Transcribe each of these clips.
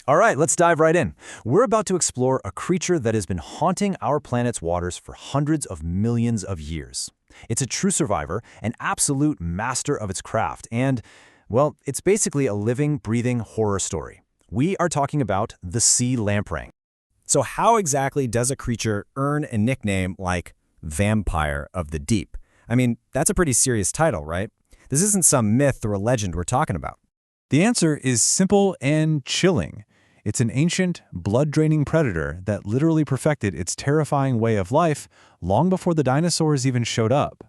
All right, let's dive right in. We're about to explore a creature that has been haunting our planet's waters for hundreds of millions of years. It's a true survivor, an absolute master of its craft, and, well, it's basically a living, breathing horror story. We are talking about the sea lamprey. So how exactly does a creature earn a nickname like Vampire of the Deep? I mean, that's a pretty serious title, right? This isn't some myth or a legend we're talking about. The answer is simple and chilling. It's an ancient, blood-draining predator that literally perfected its terrifying way of life long before the dinosaurs even showed up.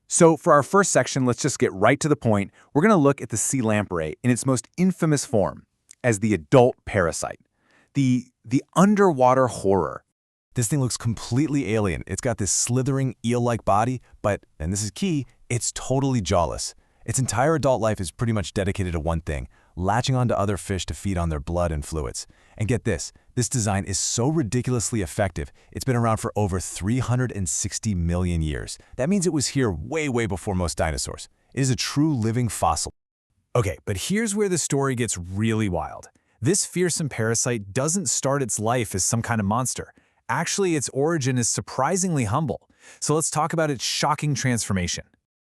So for our first section, let's just get right to the point. We're going to look at the sea lamprey in its most infamous form, as the adult parasite. The underwater horror. This thing looks completely alien. It's got this slithering eel-like body, but, and this is key, it's totally jawless. Its entire adult life is pretty much dedicated to one thing, latching onto other fish to feed on their blood and fluids. And get this design is so ridiculously effective, it's been around for over 360 million years. That means it was here way, way before most dinosaurs. It is a true living fossil. Okay, but here's where the story gets really wild. This fearsome parasite doesn't start its life as some kind of monster. Actually, its origin is surprisingly humble. So let's talk about its shocking transformation.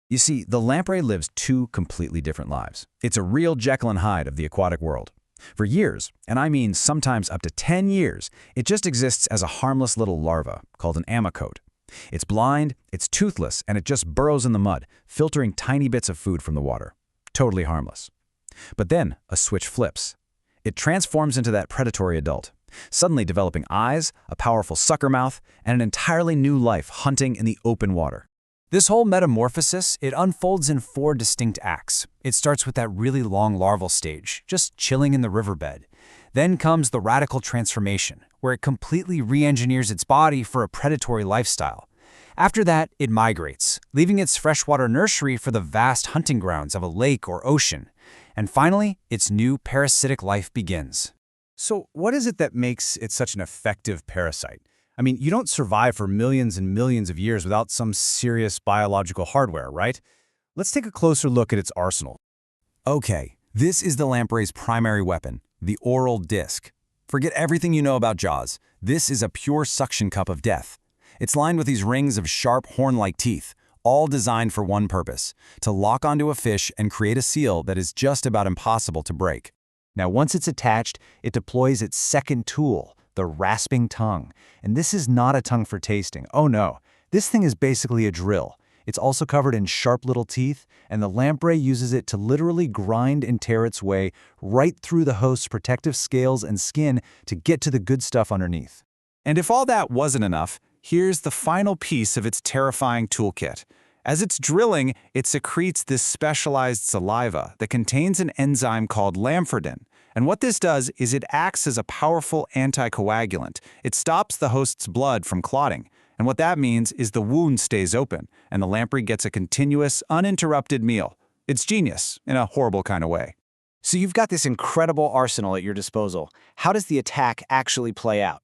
You see, the lamprey lives two completely different lives. It's a real Jekyll and Hyde of the aquatic world. For years, and I mean sometimes up to 10 years, it just exists as a harmless little larva called an amacote. It's blind, it's toothless, and it just burrows in the mud, filtering tiny bits of food from the water. Totally harmless. But then a switch flips. It transforms into that predatory adult, suddenly developing eyes, a powerful sucker mouth, and an entirely new life hunting in the open water. This whole metamorphosis, it unfolds in 4 distinct acts. It starts with that really long larval stage, just chilling in the riverbed. Then comes the radical transformation, where it completely re-engineers its body for a predatory lifestyle. After that, it migrates, leaving its freshwater nursery for the vast hunting grounds of a lake or ocean. And finally, its new parasitic life begins. So what is it that makes it such an effective parasite? I mean, you don't survive for millions and millions of years without some serious biological hardware, right? Let's take a closer look at its arsenal. Okay, this is the lamprey's primary weapon, the oral disc. Forget everything you know about jaws. This is a pure suction cup of death. It's lined with these rings of sharp horn-like teeth, all designed for one purpose, to lock onto a fish and create a seal that is just about impossible to break. Now, once it's attached, it deploys its second tool, the rasping tongue. And this is not a tongue for tasting. Oh no, this thing is basically a drill. It's also covered in sharp little teeth, and the lamprey uses it to literally grind and tear its way right through the host's protective scales and skin to get to the good stuff underneath. And if all that wasn't enough, here's the final piece of its terrifying toolkit. As it's drilling, it secretes this specialized saliva that contains an enzyme called lamphretin. And what this does is it acts as a powerful anticoagulant. It stops the host's blood from clotting. And what that means is the wound stays open, and the lamprey gets a continuous, uninterrupted meal. It's genius, in a horrible kind of way. So you've got this incredible arsenal at your disposal. How does the attack actually play out?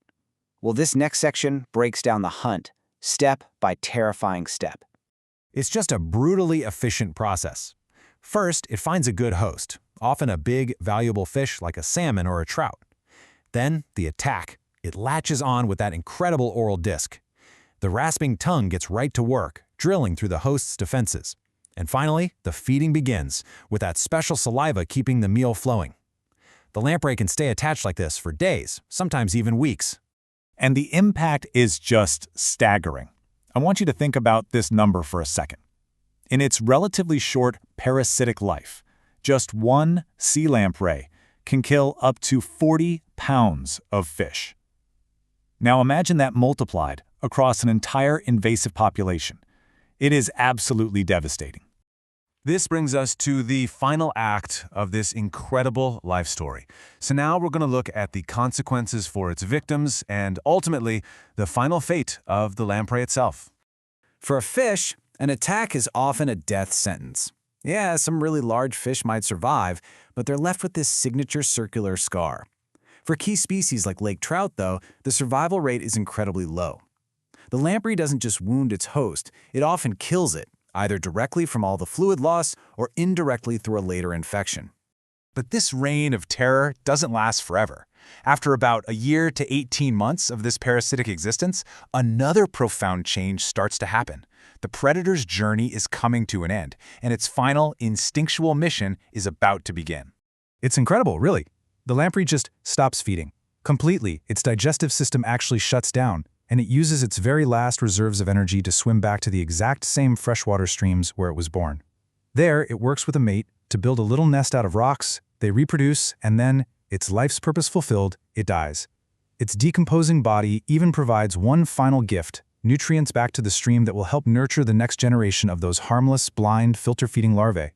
Well, this next section breaks down the hunt, step by terrifying step. It's just a brutally efficient process. First, it finds a good host, often a big, valuable fish like a salmon or a trout. Then, the attack. It latches on with that incredible oral disc. The rasping tongue gets right to work, drilling through the host's defenses. And finally, the feeding begins, with that special saliva keeping the meal flowing. The lamprey can stay attached like this for days, sometimes even weeks. And the impact is just staggering. I want you to think about this number for a second. In its relatively short parasitic life, just one sea lamprey can kill up to 40 pounds of fish. Now imagine that multiplied across an entire invasive population. It is absolutely devastating. This brings us to the final act of this incredible life story. So now we're going to look at the consequences for its victims and ultimately the final fate of the lamprey itself. For a fish, an attack is often a death sentence. Yeah, some really large fish might survive, but they're left with this signature circular scar. For key species like lake trout, though, the survival rate is incredibly low. The lamprey doesn't just wound its host, it often kills it, either directly from all the fluid loss or indirectly through a later infection. But this reign of terror doesn't last forever. After about a year to 18 months of this parasitic existence, another profound change starts to happen. The predator's journey is coming to an end, and its final instinctual mission is about to begin. It's incredible, really. The lamprey just stops feeding. Completely, its digestive system actually shuts down, and it uses its very last reserves of energy to swim back to the exact same freshwater streams where it was born. There, it works with a mate to build a little nest out of rocks, they reproduce, and then, its life's purpose fulfilled, it dies. Its decomposing body even provides one final gift, nutrients back to the stream that will help nurture the next generation of those harmless, blind, filter-feeding larvae.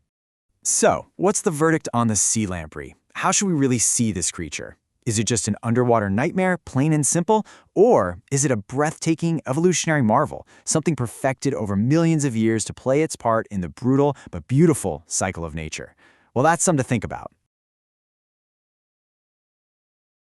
So, what's the verdict on the sea lamprey? How should we really see this creature? Is it just an underwater nightmare, plain and simple? Or is it a breathtaking evolutionary marvel, something perfected over millions of years to play its part in the brutal but beautiful cycle of nature? Well, that's something to think about.